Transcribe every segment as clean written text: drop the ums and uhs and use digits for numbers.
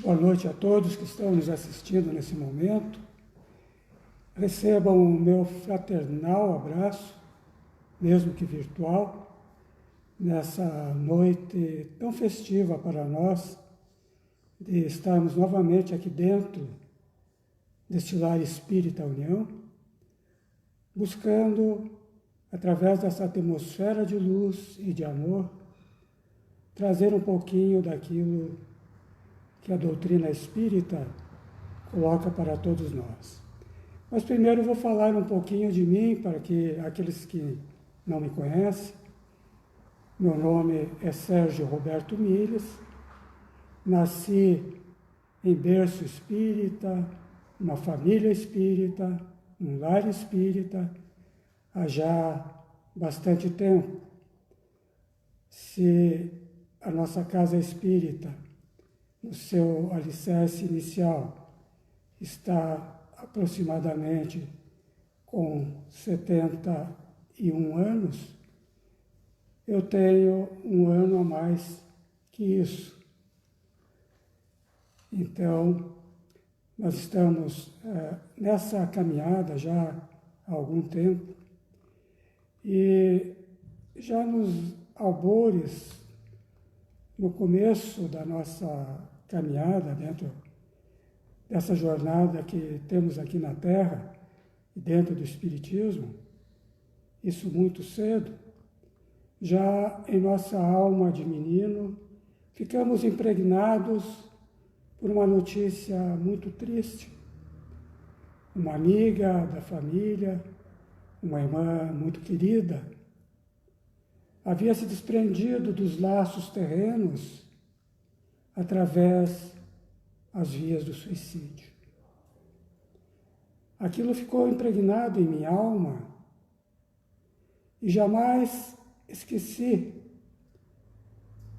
Boa noite a todos que estão nos assistindo nesse momento. Recebam o meu fraternal abraço, mesmo que virtual, nessa noite tão festiva para nós, de estarmos novamente aqui dentro deste lar Espírita União, buscando, através dessa atmosfera de luz e de amor, trazer um pouquinho daquilo que a doutrina espírita coloca para todos nós. Mas primeiro vou falar um pouquinho de mim, para que aqueles que não me conhecem. Meu nome é Sérgio Roberto Mires, nasci em berço espírita, uma família espírita, um lar espírita, há já bastante tempo. Se a nossa casa espírita, no seu alicerce inicial, está aproximadamente com 71 anos, eu tenho um ano a mais que isso. Então, nós estamos nessa caminhada já há algum tempo e já nos albores, no começo da nossa caminhada dentro dessa jornada que temos aqui na Terra e dentro do Espiritismo, isso muito cedo, já em nossa alma de menino, ficamos impregnados por uma notícia muito triste. Uma amiga da família, uma irmã muito querida, havia se desprendido dos laços terrenos através das vias do suicídio. Aquilo ficou impregnado em minha alma e jamais esqueci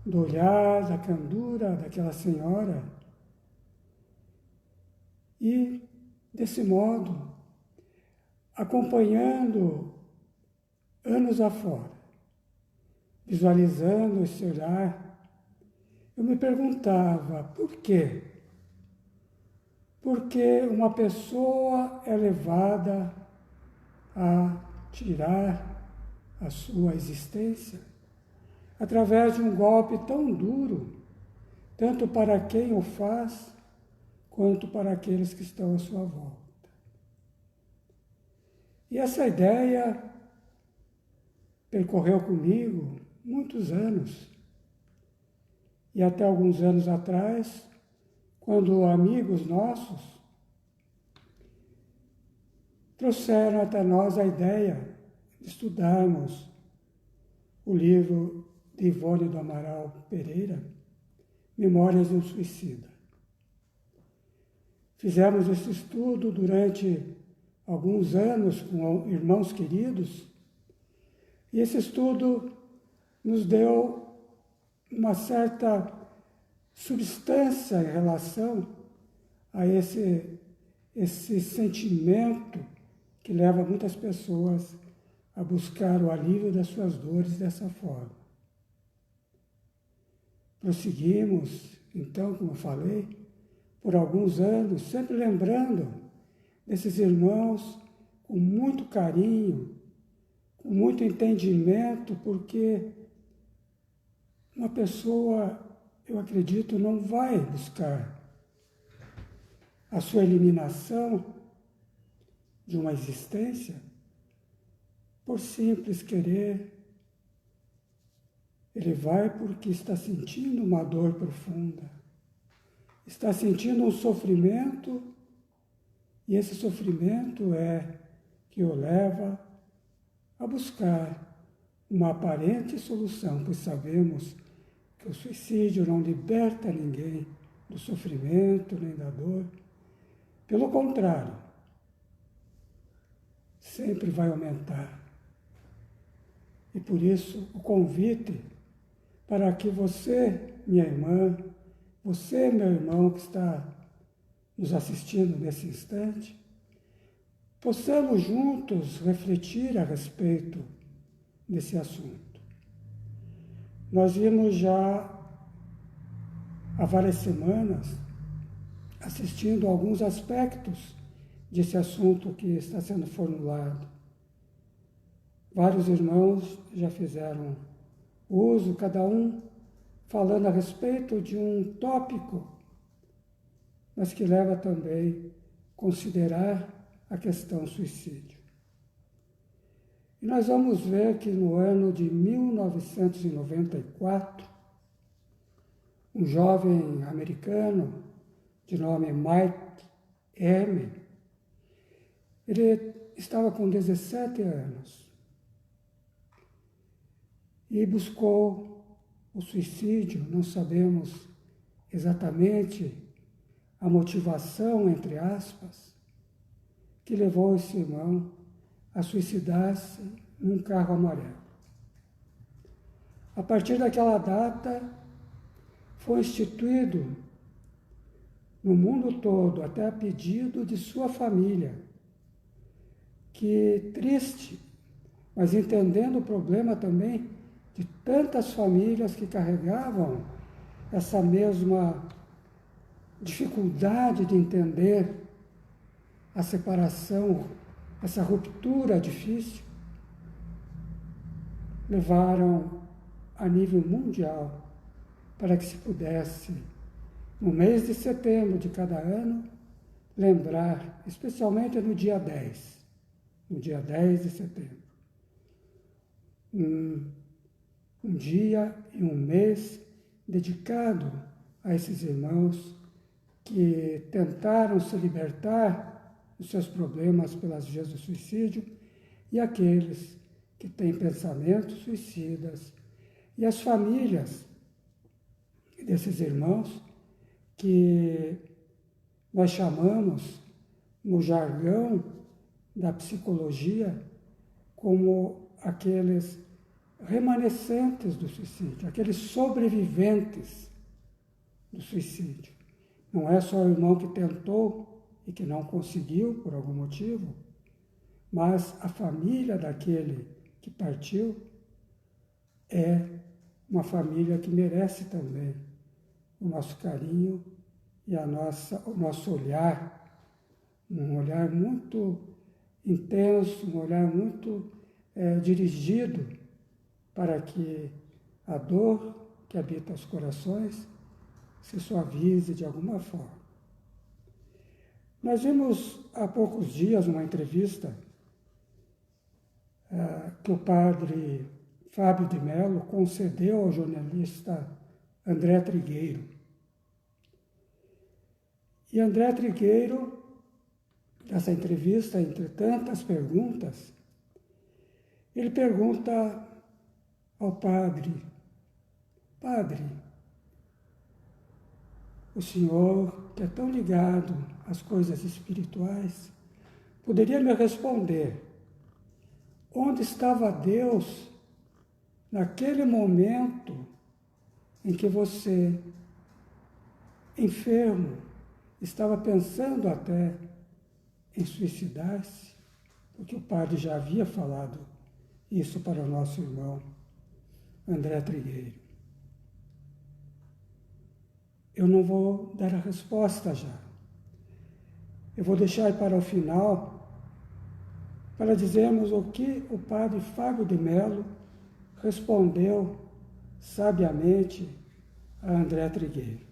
do olhar, da candura daquela senhora. E, desse modo, acompanhando anos afora, visualizando esse olhar, eu me perguntava por quê? Por que uma pessoa é levada a tirar a sua existência através de um golpe tão duro, tanto para quem o faz, quanto para aqueles que estão à sua volta. E essa ideia percorreu comigo muitos anos. E até alguns anos atrás, quando amigos nossos trouxeram até nós a ideia de estudarmos o livro de Ivone do Amaral Pereira, Memórias de um Suicida. Fizemos esse estudo durante alguns anos com irmãos queridos, e esse estudo nos deu uma certa substância em relação a esse sentimento que leva muitas pessoas a buscar o alívio das suas dores dessa forma. Prosseguimos, então, como falei, por alguns anos, sempre lembrando desses irmãos com muito carinho, com muito entendimento, porque uma pessoa, eu acredito, não vai buscar a sua eliminação de uma existência por simples querer. Ele vai porque está sentindo uma dor profunda, está sentindo um sofrimento, e esse sofrimento é que o leva a buscar uma aparente solução, pois sabemos que o suicídio não liberta ninguém do sofrimento nem da dor. Pelo contrário, sempre vai aumentar. E por isso o convite para que você, minha irmã, você, meu irmão que está nos assistindo nesse instante, possamos juntos refletir a respeito desse assunto. Nós vimos já há várias semanas assistindo a alguns aspectos desse assunto que está sendo formulado. Vários irmãos já fizeram uso, cada um falando a respeito de um tópico, mas que leva também a considerar a questão suicídio. E nós vamos ver que no ano de 1994, um jovem americano de nome Mike M., ele estava com 17 anos e buscou o suicídio. Não sabemos exatamente a motivação, entre aspas, que levou esse irmão a suicidar-se num carro amarelo. A partir daquela data, foi instituído no mundo todo, até a pedido de sua família, que triste, mas entendendo o problema também de tantas famílias que carregavam essa mesma dificuldade de entender a separação, essa ruptura difícil, levaram a nível mundial para que se pudesse, no mês de setembro de cada ano, lembrar, especialmente no dia 10 de setembro, um dia e um mês dedicado a esses irmãos que tentaram se libertar dos seus problemas pelas vias do suicídio e aqueles que têm pensamentos suicidas e as famílias desses irmãos que nós chamamos, no jargão da psicologia, como aqueles remanescentes do suicídio, aqueles sobreviventes do suicídio. Não é só o irmão que tentou e que não conseguiu por algum motivo, mas a família daquele que partiu é uma família que merece também o nosso carinho e o nosso olhar, um olhar muito intenso, um olhar muito dirigido para que a dor que habita os corações se suavize de alguma forma. Nós vimos há poucos dias uma entrevista que o padre Fábio de Mello concedeu ao jornalista André Trigueiro. E André Trigueiro, nessa entrevista, entre tantas perguntas, ele pergunta ao padre: Padre, o senhor, que é tão ligado às coisas espirituais, poderia me responder onde estava Deus naquele momento em que você, enfermo, estava pensando até em suicidar-se? Porque o padre já havia falado isso para o nosso irmão André Trigueiro. Eu não vou dar a resposta já. Eu vou deixar para o final para dizermos o que o padre Fábio de Mello respondeu sabiamente a André Trigueiro.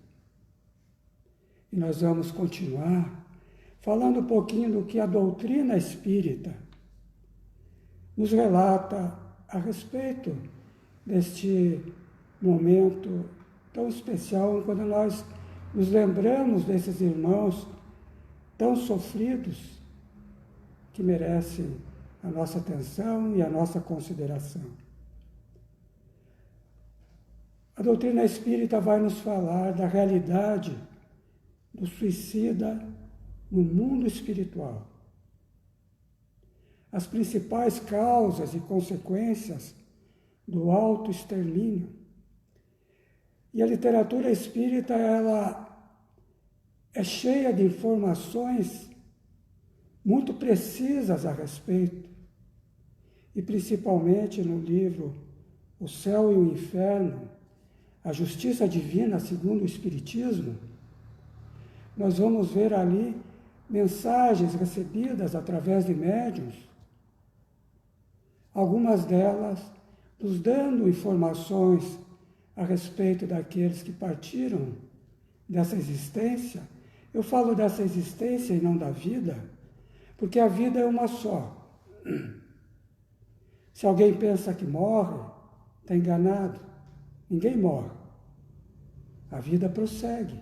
E nós vamos continuar falando um pouquinho do que a doutrina espírita nos relata a respeito deste momento tão especial, quando nós nos lembramos desses irmãos tão sofridos que merecem a nossa atenção e a nossa consideração. A doutrina espírita vai nos falar da realidade do suicida no mundo espiritual. As principais causas e consequências do autoextermínio. E a literatura espírita, ela é cheia de informações muito precisas a respeito. E principalmente no livro O Céu e o Inferno, a Justiça Divina segundo o Espiritismo, nós vamos ver ali mensagens recebidas através de médiuns, algumas delas nos dando informações a respeito daqueles que partiram dessa existência. Eu falo dessa existência e não da vida, porque a vida é uma só. Se alguém pensa que morre, está enganado. Ninguém morre. A vida prossegue.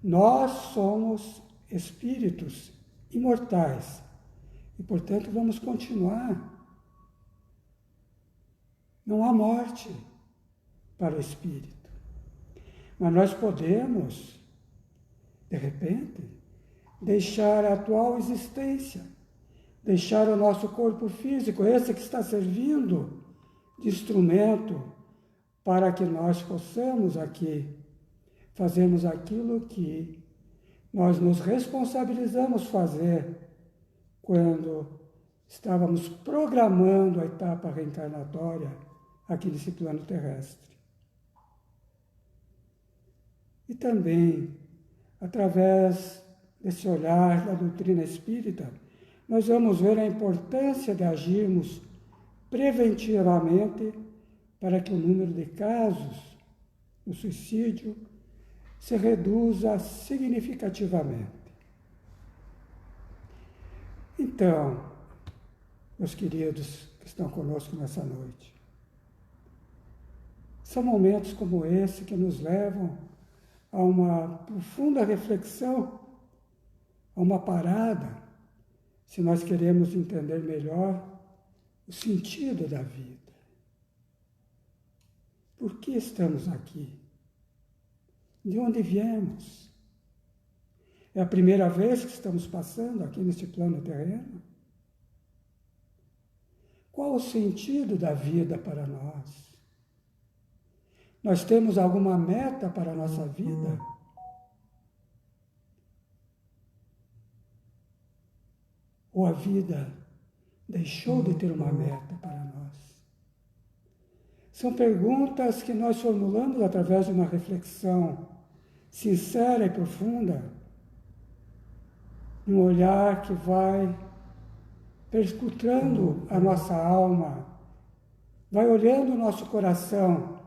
Nós somos espíritos imortais e, portanto, vamos continuar. Não há morte para o espírito. Mas nós podemos, de repente, deixar a atual existência, deixar o nosso corpo físico, esse que está servindo de instrumento para que nós possamos aqui fazermos aquilo que nós nos responsabilizamos fazer quando estávamos programando a etapa reencarnatória aqui nesse plano terrestre. E também, através desse olhar da doutrina espírita, nós vamos ver a importância de agirmos preventivamente para que o número de casos do suicídio se reduza significativamente. Então, meus queridos que estão conosco nessa noite, são momentos como esse que nos levam a uma profunda reflexão, a uma parada, se nós queremos entender melhor o sentido da vida. Por que estamos aqui? De onde viemos? É a primeira vez que estamos passando aqui neste plano terreno? Qual o sentido da vida para nós? Nós temos alguma meta para a nossa vida? Ou a vida deixou de ter uma meta para nós? São perguntas que nós formulamos através de uma reflexão sincera e profunda, um olhar que vai perscrutando a nossa alma, vai olhando o nosso coração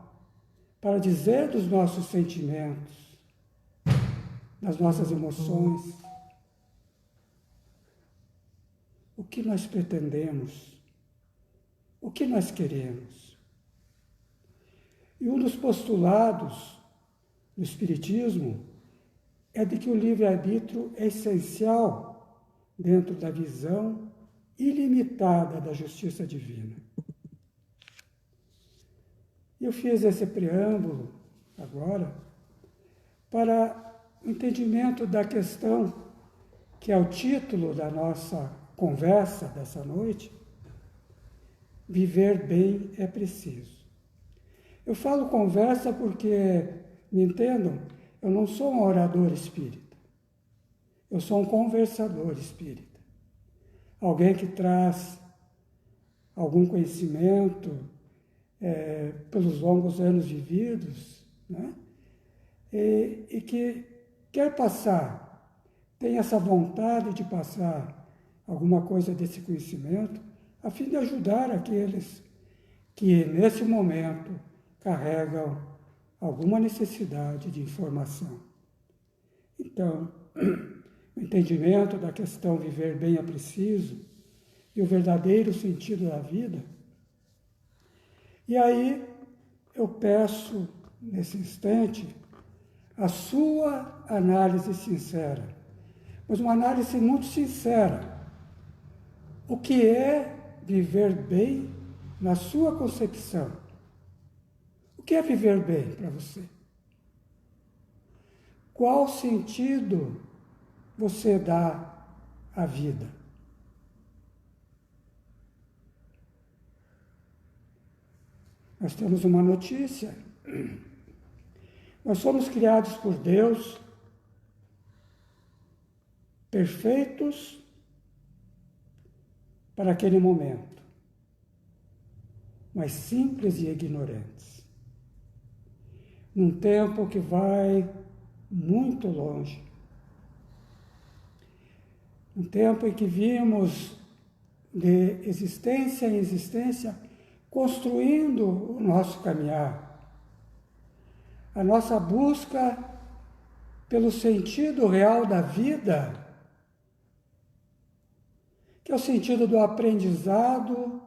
para dizer dos nossos sentimentos, das nossas emoções, o que nós pretendemos, o que nós queremos. E um dos postulados do Espiritismo é de que o livre-arbítrio é essencial dentro da visão ilimitada da justiça divina. E eu fiz esse preâmbulo agora para o entendimento da questão que é o título da nossa conversa dessa noite: viver bem é preciso. Eu falo conversa porque, me entendam, eu não sou um orador espírita. Eu sou um conversador espírita. Alguém que traz algum conhecimento pelos longos anos vividos, né? E que quer passar, tem essa vontade de passar alguma coisa desse conhecimento, a fim de ajudar aqueles que, nesse momento, carregam alguma necessidade de informação. Então, o entendimento da questão viver bem é preciso e o verdadeiro sentido da vida. E aí eu peço, nesse instante, a sua análise sincera, mas uma análise muito sincera. O que é viver bem na sua concepção? O que é viver bem para você? Qual sentido você dá à vida? Nós temos uma notícia. Nós somos criados por Deus, perfeitos para aquele momento, mas simples e ignorantes. Num tempo que vai muito longe, Um tempo em que vimos de existência em existência, construindo o nosso caminhar, a nossa busca pelo sentido real da vida, que é o sentido do aprendizado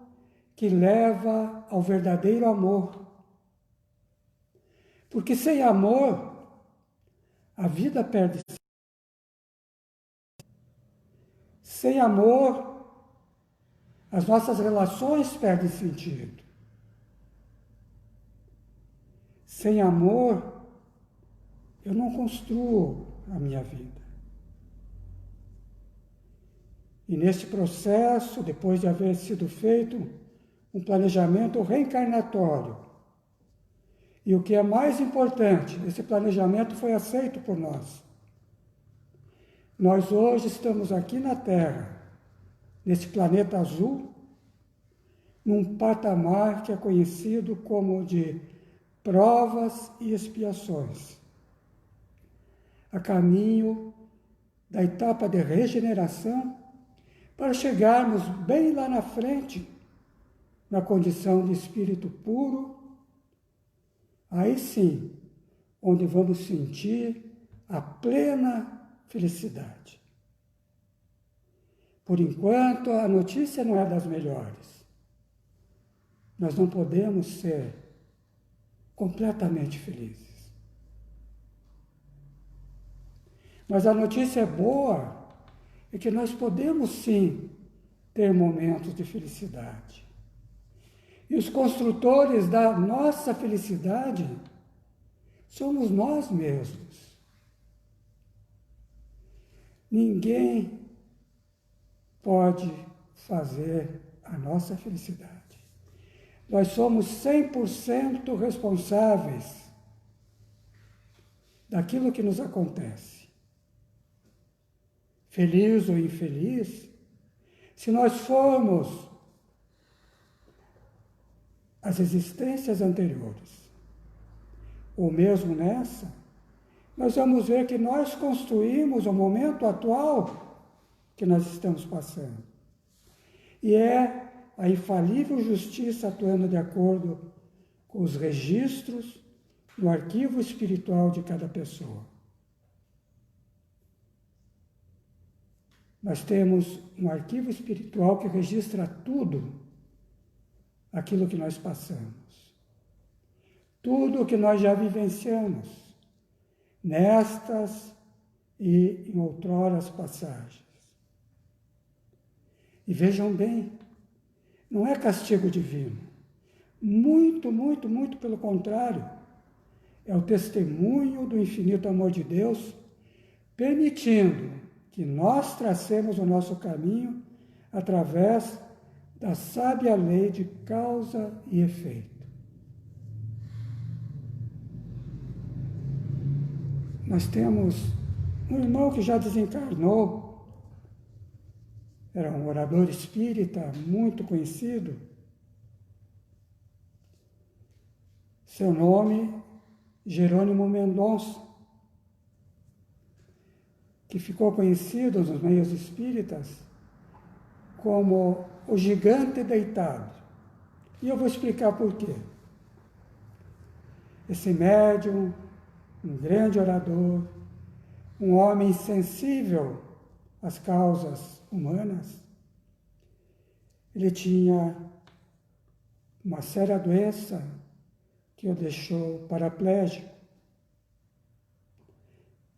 que leva ao verdadeiro amor. Porque sem amor, a vida perde. Sem amor, as nossas relações perdem sentido. Sem amor, eu não construo a minha vida. E nesse processo, depois de haver sido feito um planejamento reencarnatório, e o que é mais importante, esse planejamento foi aceito por nós. Nós hoje estamos aqui na Terra, nesse planeta azul, num patamar que é conhecido como de provas e expiações, a caminho da etapa de regeneração, para chegarmos bem lá na frente, na condição de espírito puro, aí sim, onde vamos sentir a plena felicidade. Por enquanto, a notícia não é das melhores. Nós não podemos ser completamente felizes. Mas a notícia boa é que nós podemos sim ter momentos de felicidade. E os construtores da nossa felicidade somos nós mesmos. Ninguém pode fazer a nossa felicidade. Nós somos 100% responsáveis daquilo que nos acontece. Feliz ou infeliz, se nós formos às existências anteriores, ou mesmo nessa, nós vamos ver que nós construímos o momento atual que nós estamos passando. E é a infalível justiça atuando de acordo com os registros no arquivo espiritual de cada pessoa. Nós temos um arquivo espiritual que registra tudo aquilo que nós passamos, tudo o que nós já vivenciamos, nestas e em outroras passagens. E vejam bem, não é castigo divino, muito, muito, muito pelo contrário, é o testemunho do infinito amor de Deus, permitindo que nós tracemos o nosso caminho através da sábia lei de causa e efeito. Nós temos um irmão que já desencarnou, era um orador espírita muito conhecido. Seu nome, Jerônimo Mendonça, que ficou conhecido nos meios espíritas como o gigante deitado. E eu vou explicar por quê. Esse médium, um grande orador, um homem sensível às causas humanas, ele tinha uma séria doença que o deixou paraplégico,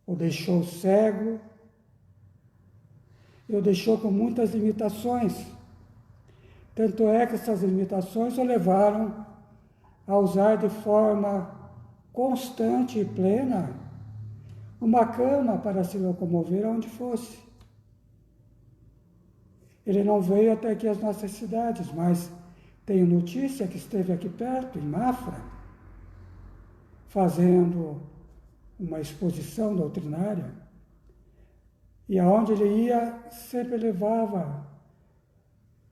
o deixou cego, e o deixou com muitas limitações. Tanto é que essas limitações o levaram a usar de forma constante e plena uma cama para se locomover aonde fosse. Ele não veio até aqui às nossas cidades, mas tenho notícia que esteve aqui perto, em Mafra, fazendo uma exposição doutrinária, e aonde ele ia sempre levava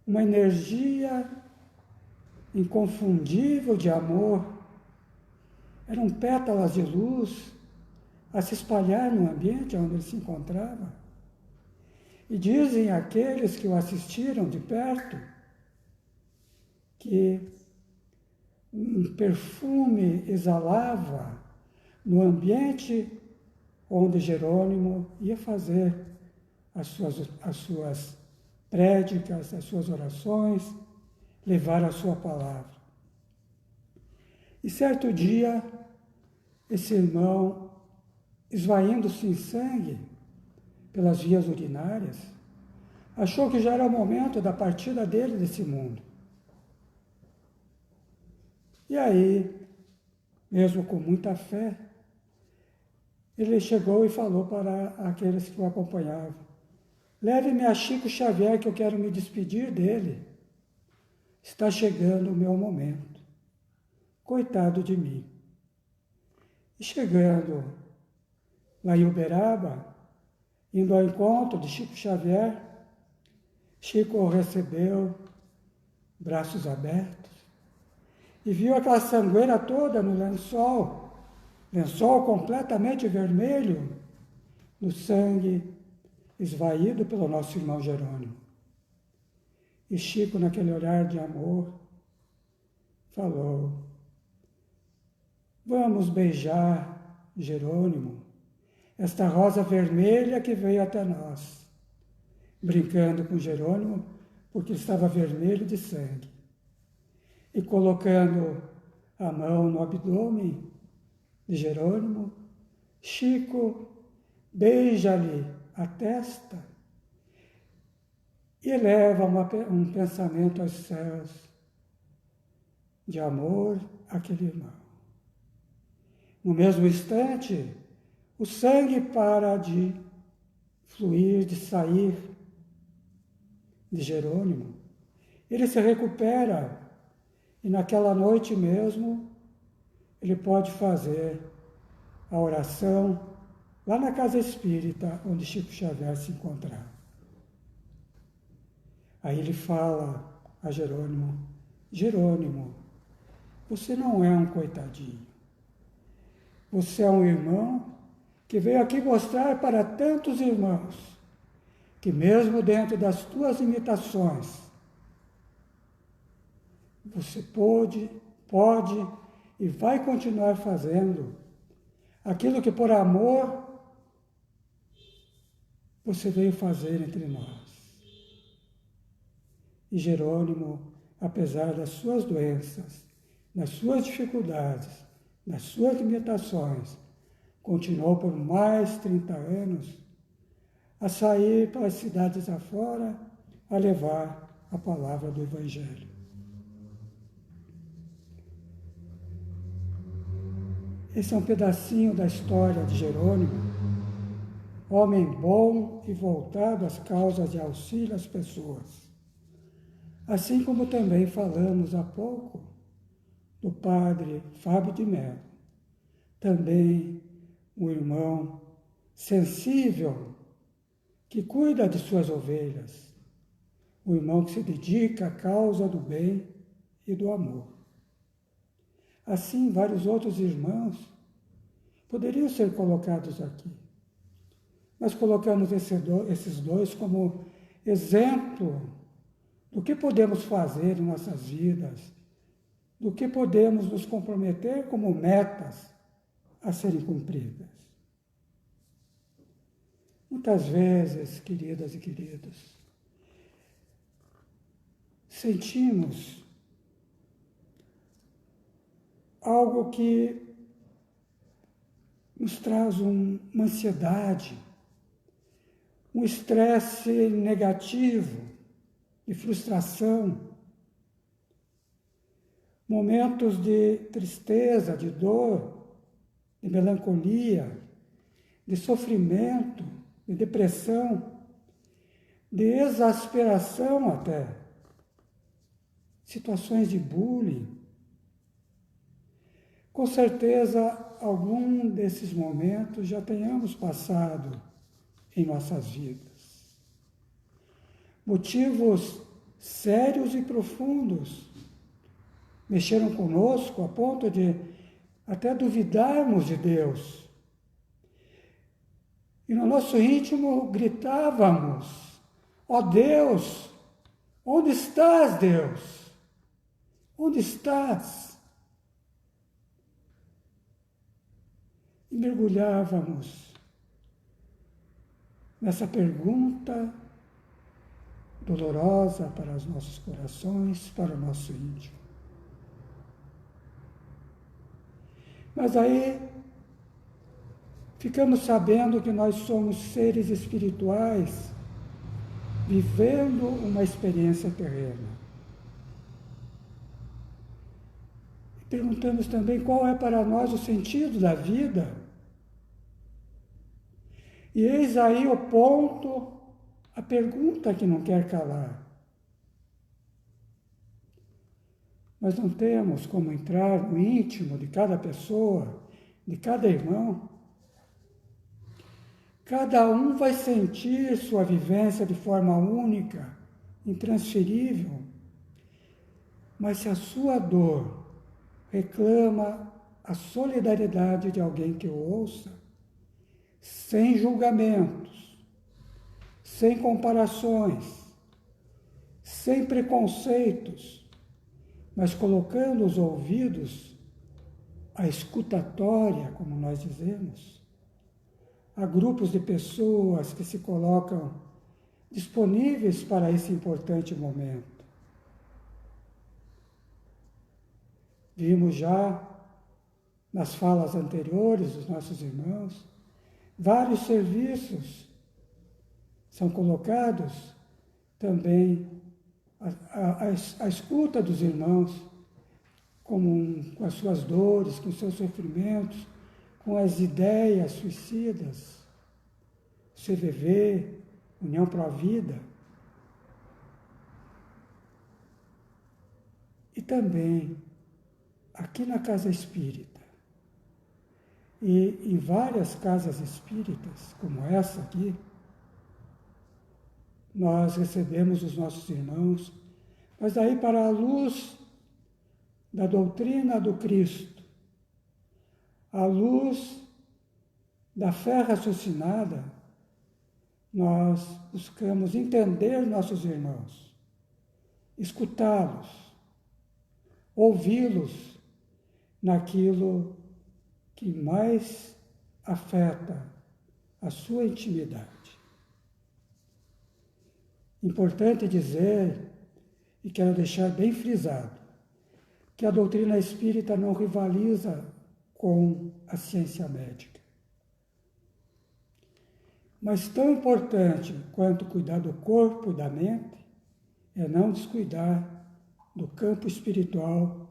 uma energia inconfundível de amor. Eram pétalas de luz a se espalhar no ambiente onde ele se encontrava. E dizem aqueles que o assistiram de perto que um perfume exalava no ambiente onde Jerônimo ia fazer as suas prédicas, as suas orações, levar a sua palavra. E certo dia, esse irmão, esvaindo-se em sangue pelas vias urinárias, achou que já era o momento da partida dele desse mundo. E aí, mesmo com muita fé, ele chegou e falou para aqueles que o acompanhavam: leve-me a Chico Xavier, que eu quero me despedir dele. Está chegando o meu momento. Coitado de mim. E chegando lá em Uberaba, indo ao encontro de Chico Xavier, Chico o recebeu, braços abertos, e viu aquela sangueira toda no lençol completamente vermelho, no sangue esvaído pelo nosso irmão Jerônimo. E Chico, naquele olhar de amor, falou: vamos beijar, Jerônimo, esta rosa vermelha que veio até nós, brincando com Jerônimo, porque estava vermelho de sangue. E colocando a mão no abdômen de Jerônimo, Chico beija-lhe a testa e eleva um pensamento aos céus de amor àquele irmão. No mesmo instante, o sangue para de fluir, de sair de Jerônimo. Ele se recupera e naquela noite mesmo ele pode fazer a oração lá na casa espírita onde Chico Xavier se encontrava. Aí ele fala a Jerônimo: Jerônimo, você não é um coitadinho. Você é um irmão que veio aqui mostrar para tantos irmãos que mesmo dentro das tuas limitações, você pode e vai continuar fazendo aquilo que por amor você veio fazer entre nós. E Jerônimo, apesar das suas doenças, das suas dificuldades, das suas limitações, continuou por mais 30 anos a sair pelas cidades afora a levar a palavra do Evangelho. Esse é um pedacinho da história de Jerônimo, homem bom e voltado às causas de auxílio às pessoas. Assim como também falamos há pouco do padre Fábio de Mello, também um irmão sensível que cuida de suas ovelhas, um irmão que se dedica à causa do bem e do amor. Assim, vários outros irmãos poderiam ser colocados aqui. Nós colocamos esses dois como exemplo do que podemos fazer em nossas vidas, do que podemos nos comprometer como metas a serem cumpridas. Muitas vezes, queridas e queridos, sentimos algo que nos traz uma ansiedade, um estresse negativo, de frustração, momentos de tristeza, de dor, de melancolia, de sofrimento, de depressão, de exasperação até, situações de bullying. Com certeza, algum desses momentos já tenhamos passado em nossas vidas. Motivos sérios e profundos mexeram conosco a ponto de até duvidarmos de Deus. E no nosso íntimo gritávamos Ó Deus, onde estás, Deus? Onde estás? E mergulhávamos nessa pergunta dolorosa para os nossos corações, para o nosso íntimo. Mas aí ficamos sabendo que nós somos seres espirituais vivendo uma experiência terrena. E perguntamos também qual é para nós o sentido da vida. E eis aí o ponto, a pergunta que não quer calar. Nós não temos como entrar no íntimo de cada pessoa, de cada irmão. Cada um vai sentir sua vivência de forma única, intransferível. Mas se a sua dor reclama a solidariedade de alguém que o ouça, sem julgamentos, sem comparações, sem preconceitos, mas colocando os ouvidos à escutatória, como nós dizemos, há grupos de pessoas que se colocam disponíveis para esse importante momento. Vimos já nas falas anteriores dos nossos irmãos, vários serviços são colocados também à escuta dos irmãos, com as suas dores, com os seus sofrimentos, com as ideias suicidas, CVV, União Pro Vida. E também, aqui na Casa Espírita, e em várias casas espíritas, como essa aqui, nós recebemos os nossos irmãos, mas aí para a luz da doutrina do Cristo, à luz da fé raciocinada, nós buscamos entender nossos irmãos, escutá-los, ouvi-los naquilo que mais afeta a sua intimidade. Importante dizer, e quero deixar bem frisado, que a doutrina espírita não rivaliza com a ciência médica. Mas tão importante quanto cuidar do corpo e da mente é não descuidar do campo espiritual,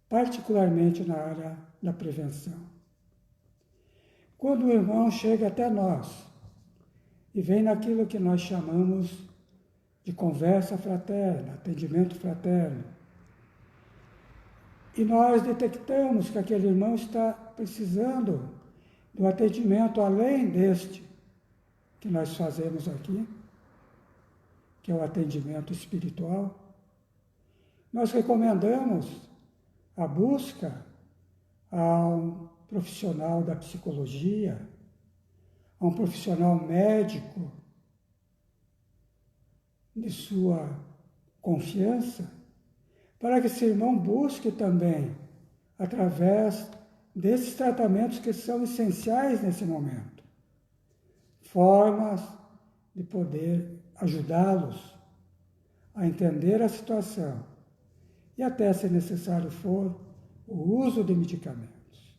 particularmente na área da prevenção. Quando o irmão chega até nós e vem naquilo que nós chamamos de conversa fraterna, atendimento fraterno, e nós detectamos que aquele irmão está precisando do atendimento além deste que nós fazemos aqui, que é o atendimento espiritual, nós recomendamos a busca a um profissional da psicologia, a um profissional médico de sua confiança, para que esse irmão busque também, através desses tratamentos que são essenciais nesse momento, formas de poder ajudá-los a entender a situação e até, se necessário for, o uso de medicamentos.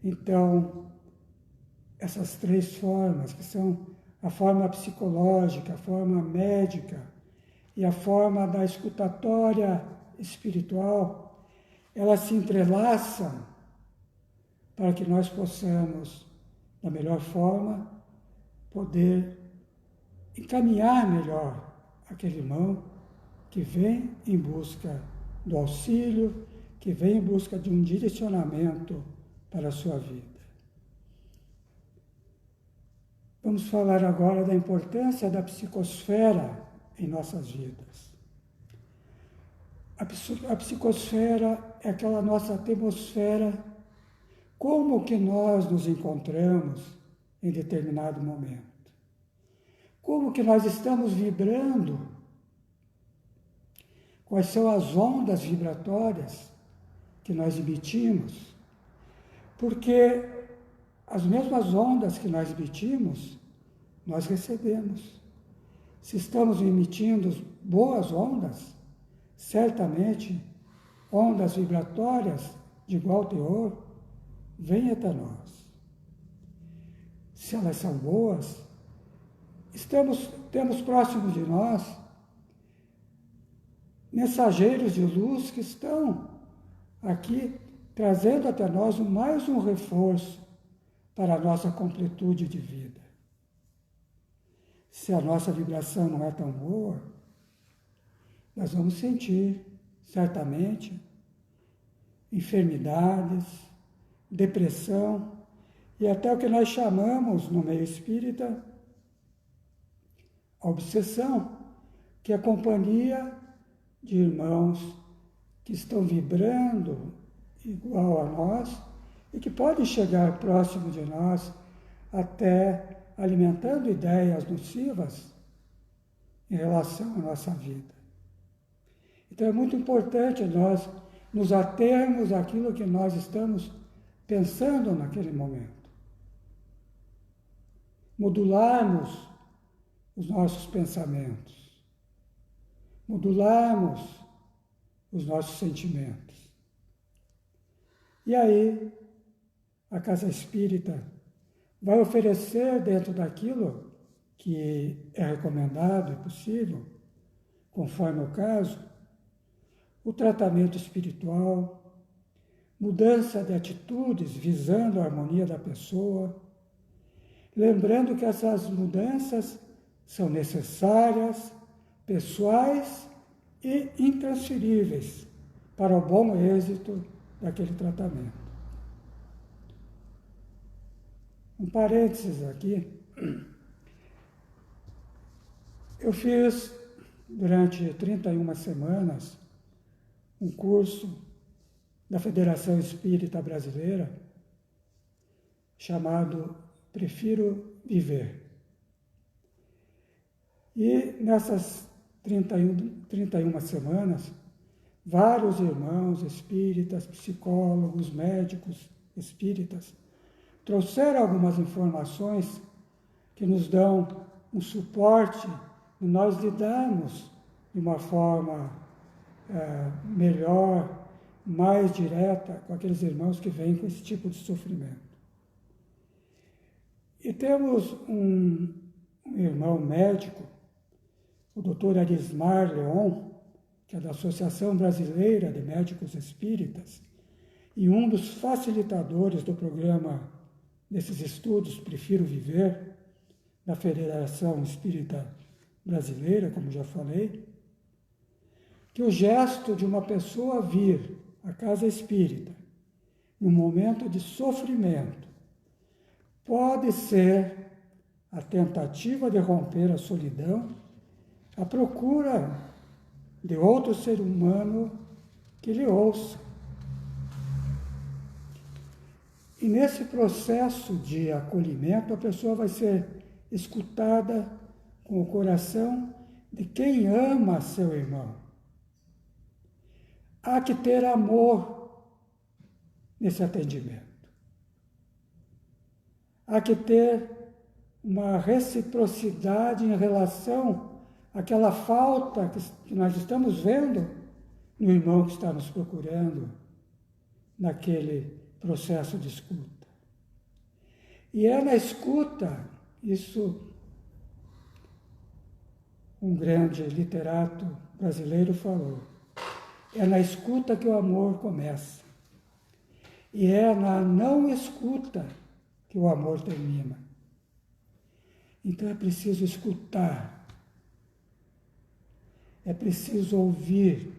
Então, essas três formas, que são a forma psicológica, a forma médica e a forma da escutatória espiritual, elas se entrelaçam para que nós possamos, da melhor forma, poder encaminhar melhor aquele irmão que vem em busca do auxílio, que vem em busca de um direcionamento para a sua vida. Vamos falar agora da importância da psicosfera em nossas vidas. A psicosfera é aquela nossa atmosfera, como que nós nos encontramos em determinado momento. como que nós estamos vibrando, quais são as ondas vibratórias que nós emitimos, porque as mesmas ondas que nós emitimos, nós recebemos. Se estamos emitindo boas ondas, certamente ondas vibratórias de igual teor vêm até nós. Se elas são boas, temos próximo de nós mensageiros de luz que estão aqui trazendo até nós mais um reforço para a nossa completude de vida. Se a nossa vibração não é tão boa, nós vamos sentir, certamente, enfermidades, depressão e até o que nós chamamos no meio espírita a obsessão, que é a companhia de irmãos que estão vibrando igual a nós e que podem chegar próximo de nós até alimentando ideias nocivas em relação à nossa vida. Então é muito importante nós nos atermos àquilo que nós estamos pensando naquele momento. Modularmos os nossos pensamentos, modularmos os nossos sentimentos. E aí, a Casa Espírita vai oferecer, dentro daquilo que é recomendado e possível, conforme o caso, o tratamento espiritual, mudança de atitudes visando a harmonia da pessoa, lembrando que essas mudanças são necessárias, pessoais e intransferíveis para o bom êxito daquele tratamento. Um parênteses aqui. Eu fiz, durante 31 semanas, um curso da Federação Espírita Brasileira chamado Prefiro Viver. E nessas 31 semanas, vários irmãos espíritas, psicólogos, médicos espíritas, trouxeram algumas informações que nos dão um suporte e nós lidarmos de uma forma melhor, mais direta com aqueles irmãos que vêm com esse tipo de sofrimento. E temos um irmão médico, o Dr. Arismar Leon, que é da Associação Brasileira de Médicos Espíritas, e um dos facilitadores do programa desses estudos Prefiro Viver, da Federação Espírita Brasileira, como já falei, que o gesto de uma pessoa vir à casa espírita, num momento de sofrimento, pode ser a tentativa de romper a solidão, a procura de outro ser humano que lhe ouça. E nesse processo de acolhimento, a pessoa vai ser escutada com o coração de quem ama seu irmão. Há que ter amor nesse atendimento. Há que ter uma reciprocidade em relação àquela falta que nós estamos vendo no irmão que está nos procurando naquele processo de escuta. E é na escuta, isso um grande literato brasileiro falou, é na escuta que o amor começa. E é na não escuta que o amor termina. Então é preciso escutar, é preciso ouvir,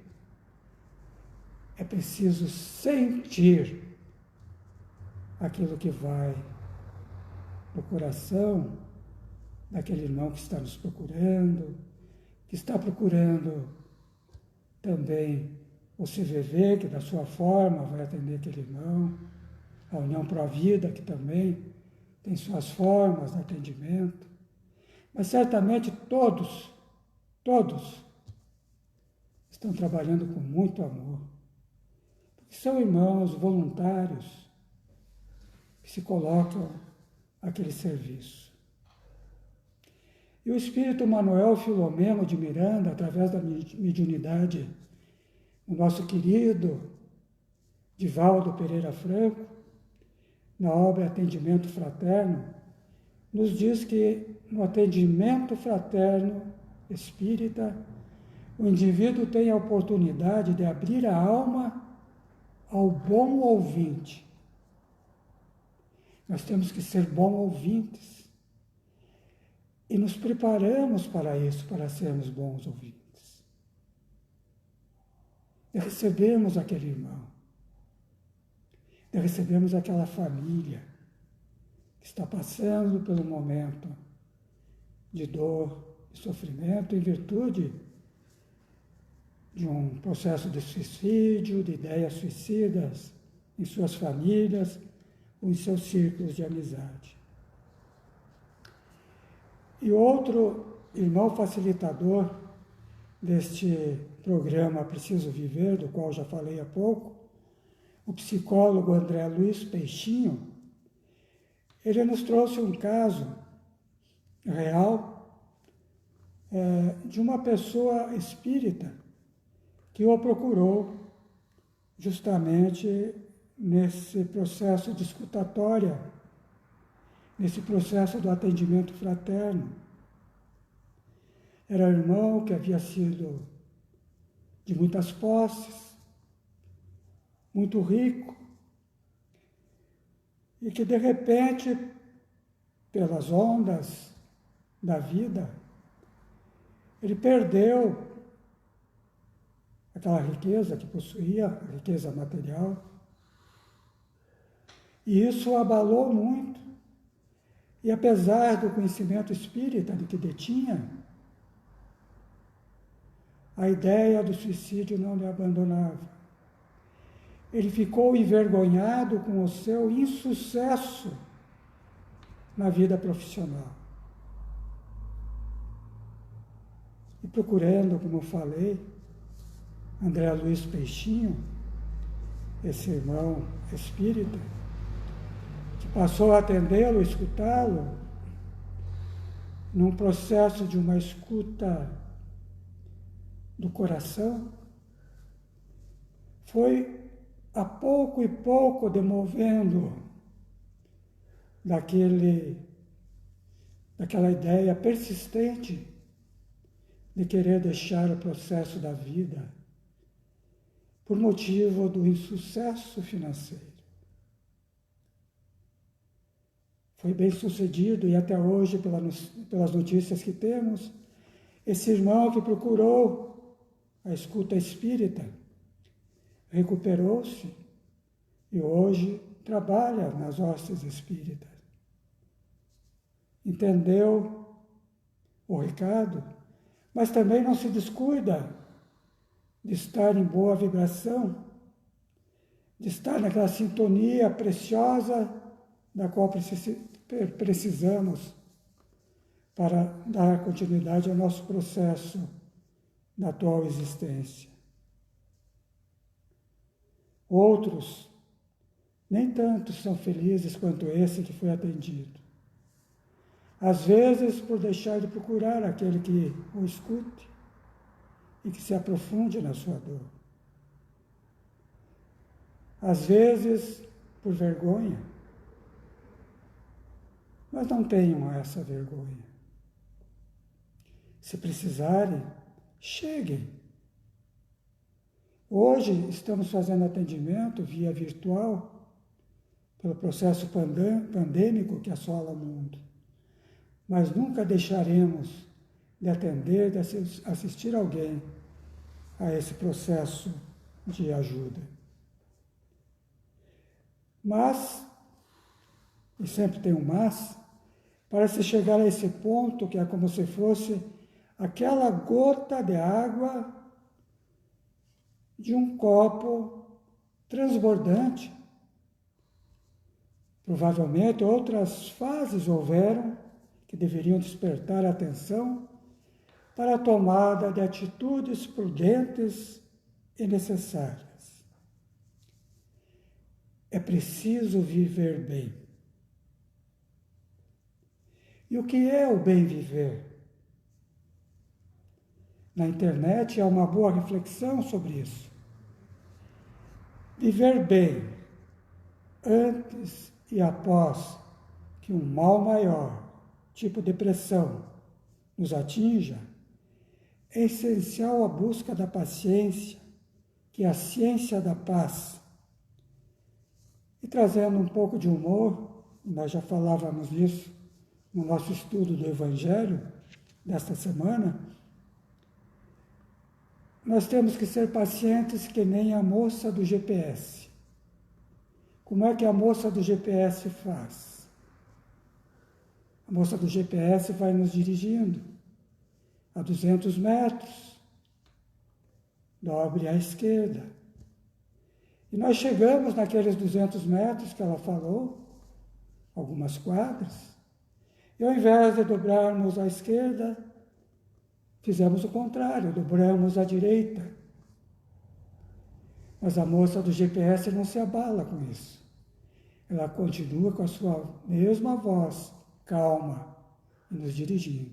é preciso sentir aquilo que vai no coração daquele irmão que está nos procurando, que está procurando também o CVV, que da sua forma vai atender aquele irmão, a União Pro Vida, que também tem suas formas de atendimento. Mas certamente todos estão trabalhando com muito amor. Porque são irmãos voluntários que se colocam àquele serviço. E o espírito Manuel Filomeno de Miranda, através da mediunidade, o nosso querido Divaldo Pereira Franco, na obra Atendimento Fraterno, nos diz que no atendimento fraterno espírita, o indivíduo tem a oportunidade de abrir a alma ao bom ouvinte. Nós temos que ser bons ouvintes. E nos preparamos para isso, para sermos bons ouvintes. E recebemos aquele irmão. E recebemos aquela família que está passando pelo momento de dor e sofrimento em virtude de um processo de suicídio, de ideias suicidas em suas famílias ou em seus círculos de amizade. E outro irmão facilitador deste programa Preciso Viver, do qual já falei há pouco, o psicólogo André Luiz Peixinho, ele nos trouxe um caso real de uma pessoa espírita que o procurou justamente nesse processo de escutatória, nesse processo do atendimento fraterno. Era um irmão que havia sido de muitas posses, muito rico, e que de repente, pelas ondas da vida, ele perdeu aquela riqueza que possuía, a riqueza material, e isso o abalou muito. E apesar do conhecimento espírita de que detinha, a ideia do suicídio não lhe abandonava. Ele ficou envergonhado com o seu insucesso na vida profissional. E procurando, como eu falei, André Luiz Peixinho, esse irmão espírita, que passou a atendê-lo, escutá-lo, num processo de uma escuta do coração, foi a pouco e pouco demovendo daquela ideia persistente de querer deixar o processo da vida por motivo do insucesso financeiro. Foi bem sucedido e até hoje, pelas notícias que temos, esse irmão que procurou a escuta espírita recuperou-se e hoje trabalha nas hostes espíritas. Entendeu o recado, mas também não se descuida de estar em boa vibração, de estar naquela sintonia preciosa da qual precisamos para dar continuidade ao nosso processo da atual existência. Outros, nem tanto são felizes quanto esse que foi atendido. Às vezes, por deixar de procurar aquele que o escute e que se aprofunde na sua dor. Às vezes, por vergonha. Mas não tenham essa vergonha. Se precisarem, cheguem. Hoje estamos fazendo atendimento via virtual, pelo processo pandêmico que assola o mundo. Mas nunca deixaremos de atender, de assistir alguém a esse processo de ajuda. Mas, e sempre tem um mas, para se chegar a esse ponto que é como se fosse aquela gota de água de um copo transbordante. Provavelmente outras fases houveram que deveriam despertar a atenção para a tomada de atitudes prudentes e necessárias. É preciso viver bem. E o que é o bem viver? Na internet há uma boa reflexão sobre isso. Viver bem, antes e após que um mal maior, tipo depressão, nos atinja, é essencial a busca da paciência, que é a ciência da paz. E trazendo um pouco de humor, nós já falávamos disso no nosso estudo do Evangelho desta semana, nós temos que ser pacientes que nem a moça do GPS. Como é que a moça do GPS faz? A moça do GPS vai nos dirigindo a 200 metros, dobre à esquerda. E nós chegamos naqueles 200 metros que ela falou, algumas quadras, e ao invés de dobrarmos à esquerda, fizemos o contrário, dobramos à direita. Mas a moça do GPS não se abala com isso. Ela continua com a sua mesma voz, calma, e nos dirigindo.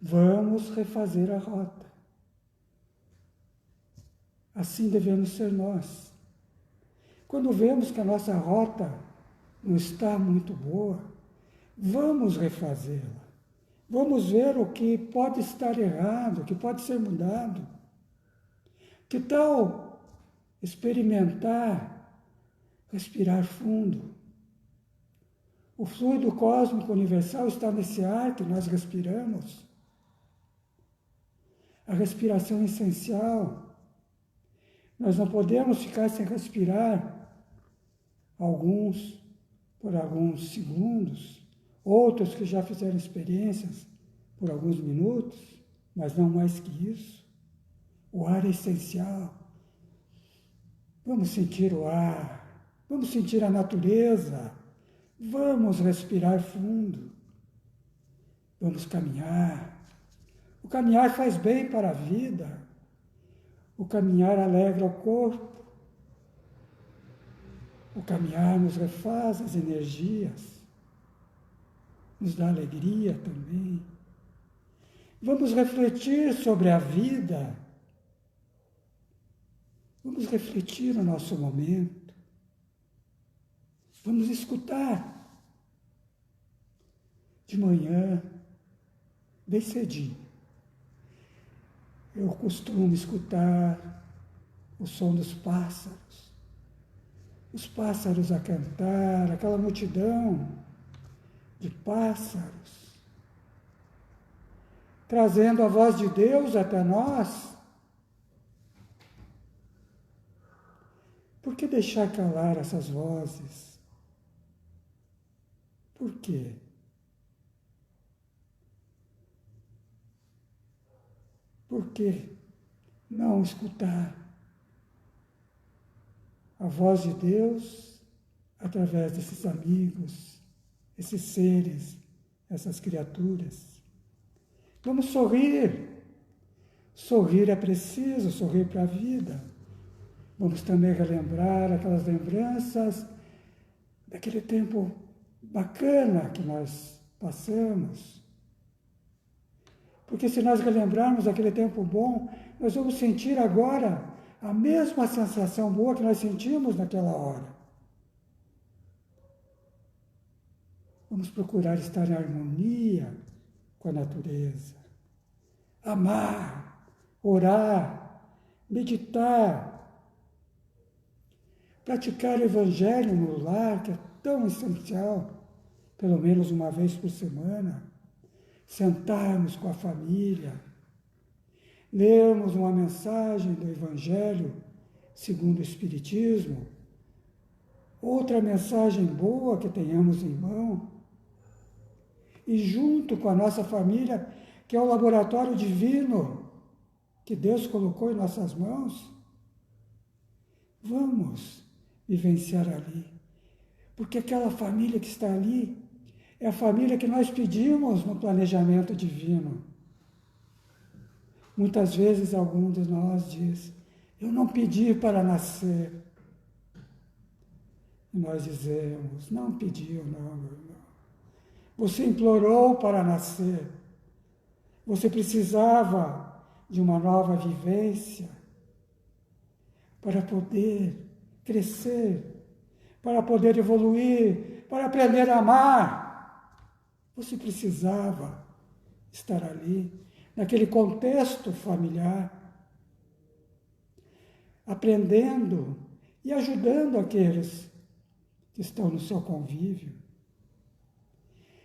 Vamos refazer a rota. Assim devemos ser nós. Quando vemos que a nossa rota não está muito boa, vamos refazê-la. Vamos ver o que pode estar errado, o que pode ser mudado. Que tal experimentar, respirar fundo? O fluido cósmico universal está nesse ar que nós respiramos. A respiração é essencial. Nós não podemos ficar sem respirar por alguns segundos. Outros que já fizeram experiências por alguns minutos, mas não mais que isso. O ar é essencial. Vamos sentir o ar, vamos sentir a natureza, vamos respirar fundo, vamos caminhar. O caminhar faz bem para a vida, o caminhar alegra o corpo, o caminhar nos refaz as energias, nos dá alegria também. Vamos refletir sobre a vida. Vamos refletir no nosso momento. Vamos escutar. De manhã, bem cedinho. Eu costumo escutar o som dos pássaros. Os pássaros a cantar, aquela multidão de pássaros, trazendo a voz de Deus até nós. Por que deixar calar essas vozes? Por quê? Por que não escutar a voz de Deus através desses amigos, esses seres, essas criaturas? Vamos sorrir. Sorrir é preciso, sorrir para a vida. Vamos também relembrar aquelas lembranças daquele tempo bacana que nós passamos. Porque se nós relembrarmos aquele tempo bom, nós vamos sentir agora a mesma sensação boa que nós sentimos naquela hora. Vamos procurar estar em harmonia com a natureza. Amar, orar, meditar, praticar o Evangelho no lar, que é tão essencial, pelo menos uma vez por semana, sentarmos com a família, lermos uma mensagem do Evangelho segundo o Espiritismo, outra mensagem boa que tenhamos em mão, e junto com a nossa família, que é o laboratório divino que Deus colocou em nossas mãos, vamos vivenciar ali. Porque aquela família que está ali É a família que nós pedimos no planejamento divino. Muitas vezes algum de nós diz, eu não pedi para nascer. E nós dizemos, não pediu, não, meu irmão. Você implorou para nascer. Você precisava de uma nova vivência para poder crescer, para poder evoluir, para aprender a amar. Você precisava estar ali, naquele contexto familiar, aprendendo e ajudando aqueles que estão no seu convívio.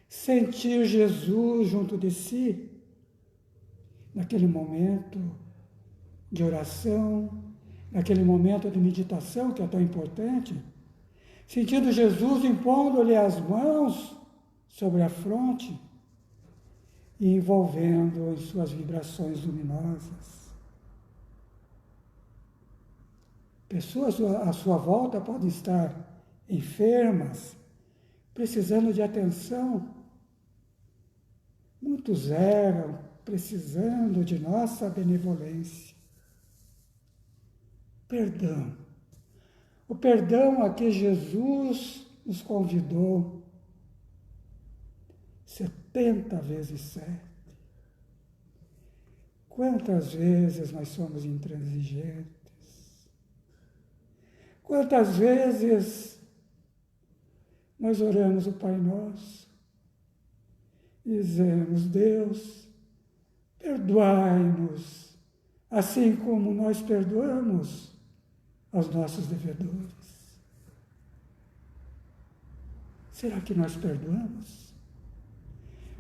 Sentir Jesus junto de si, naquele momento de oração, naquele momento de meditação que é tão importante, sentindo Jesus impondo-lhe as mãos sobre a fronte e envolvendo em suas vibrações luminosas. Pessoas à sua volta podem estar enfermas, precisando de atenção. Muitos eram precisando de nossa benevolência. Perdão. O perdão a que Jesus nos convidou 70 vezes 7. Quantas vezes nós somos intransigentes? Quantas vezes nós oramos o Pai Nosso e dizemos, Deus, perdoai-nos, assim como nós perdoamos aos nossos devedores. Será que nós perdoamos?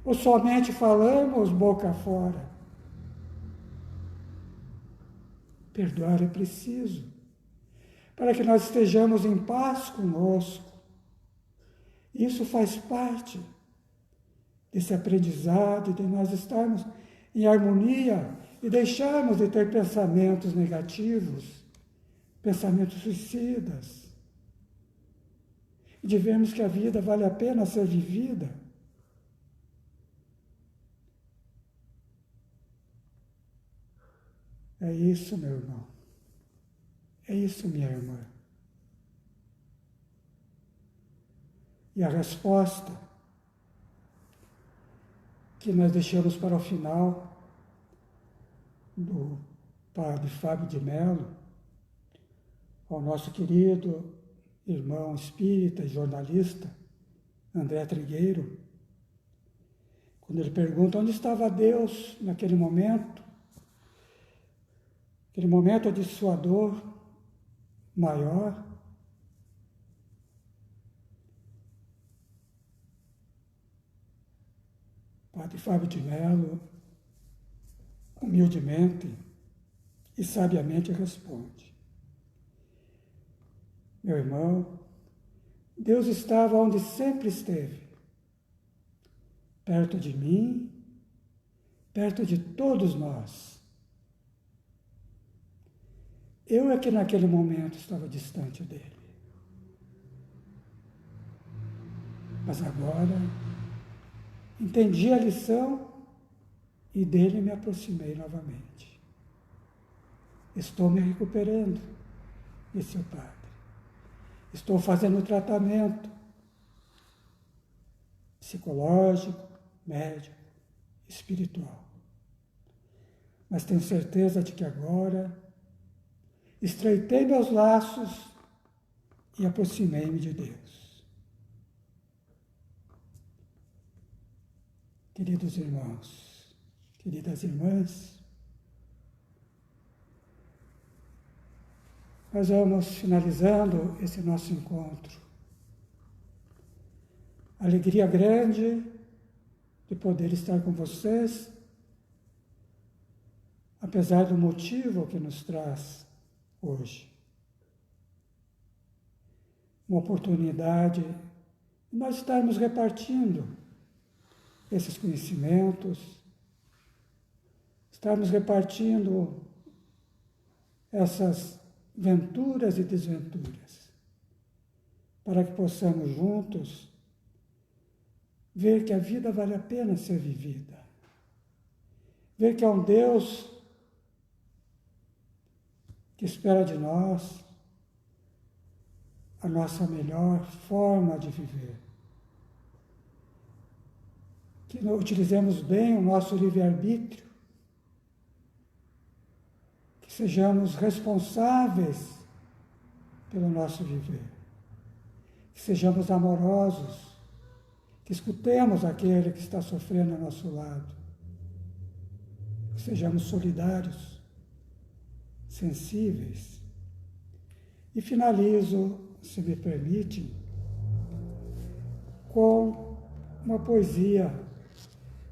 Ou somente falamos boca fora? Perdoar é preciso, para que nós estejamos em paz conosco. Isso faz parte desse aprendizado, de nós estarmos em harmonia e deixarmos de ter pensamentos negativos, pensamentos suicidas, e de vermos que a vida vale a pena ser vivida. É isso, meu irmão. É isso, minha irmã. E a resposta que nós deixamos para o final do Padre Fábio de Mello, ao nosso querido irmão espírita e jornalista André Trigueiro, quando ele pergunta onde estava Deus naquele momento de sua dor maior. Padre Fábio de Mello, humildemente e sabiamente responde, meu irmão, Deus estava onde sempre esteve, perto de mim, perto de todos nós. Eu é que naquele momento estava distante dele. Mas agora entendi a lição e dele me aproximei novamente. Estou me recuperando, disse o padre. Estou fazendo tratamento psicológico, médico, espiritual. Mas tenho certeza de que agora estreitei meus laços e aproximei-me de Deus. Queridos irmãos, queridas irmãs, nós vamos finalizando esse nosso encontro. Alegria grande de poder estar com vocês, apesar do motivo que nos traz hoje. Uma oportunidade de nós estarmos repartindo esses conhecimentos, estarmos repartindo essas venturas e desventuras, para que possamos juntos ver que a vida vale a pena ser vivida, ver que há um Deus que espera de nós a nossa melhor forma de viver. Que utilizemos bem o nosso livre-arbítrio, que sejamos responsáveis pelo nosso viver, que sejamos amorosos, que escutemos aquele que está sofrendo ao nosso lado, que sejamos solidários, sensíveis. E finalizo, se me permite, com uma poesia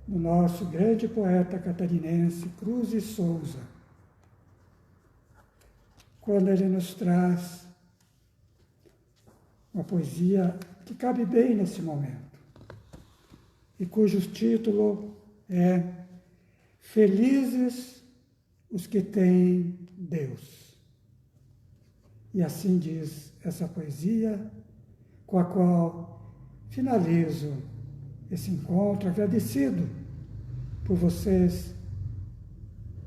do nosso grande poeta catarinense Cruz e Souza, quando ele nos traz uma poesia que cabe bem nesse momento, e cujo título é Felizes os que têm Deus. E assim diz essa poesia, com a qual finalizo esse encontro, agradecido por vocês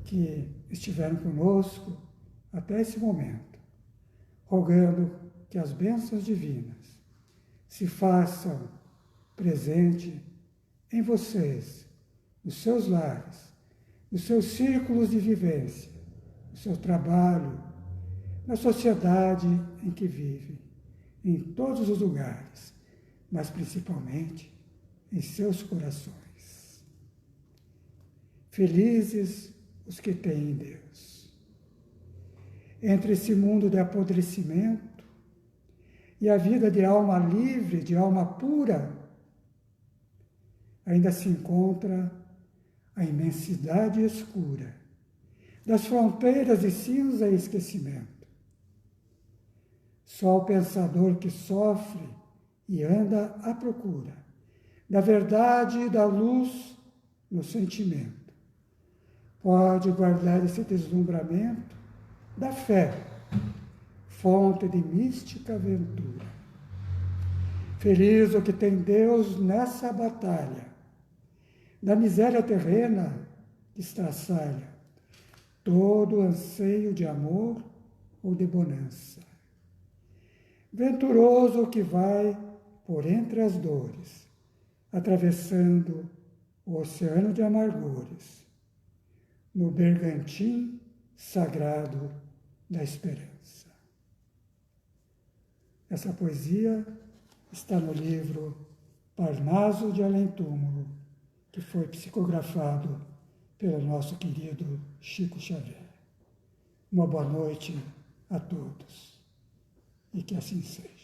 que estiveram conosco até esse momento, rogando que as bênçãos divinas se façam presente em vocês, nos seus lares, nos seus círculos de vivência, no seu trabalho, na sociedade em que vivem, em todos os lugares, mas principalmente em seus corações. Felizes os que têm Deus. Entre esse mundo de apodrecimento e a vida de alma livre, de alma pura, ainda se encontra a imensidade escura das fronteiras de cinza e esquecimento. Só o pensador que sofre e anda à procura da verdade e da luz no sentimento pode guardar esse deslumbramento da fé, fonte de mística aventura. Feliz o que tem Deus nessa batalha, da miséria terrena que estraçalha todo anseio de amor ou de bonança. Venturoso que vai por entre as dores, atravessando o oceano de amargores, no bergantim sagrado da esperança. Essa poesia está no livro Parnaso de Além Túmulo, que foi psicografado pelo nosso querido Chico Xavier. Uma boa noite a todos e que assim seja.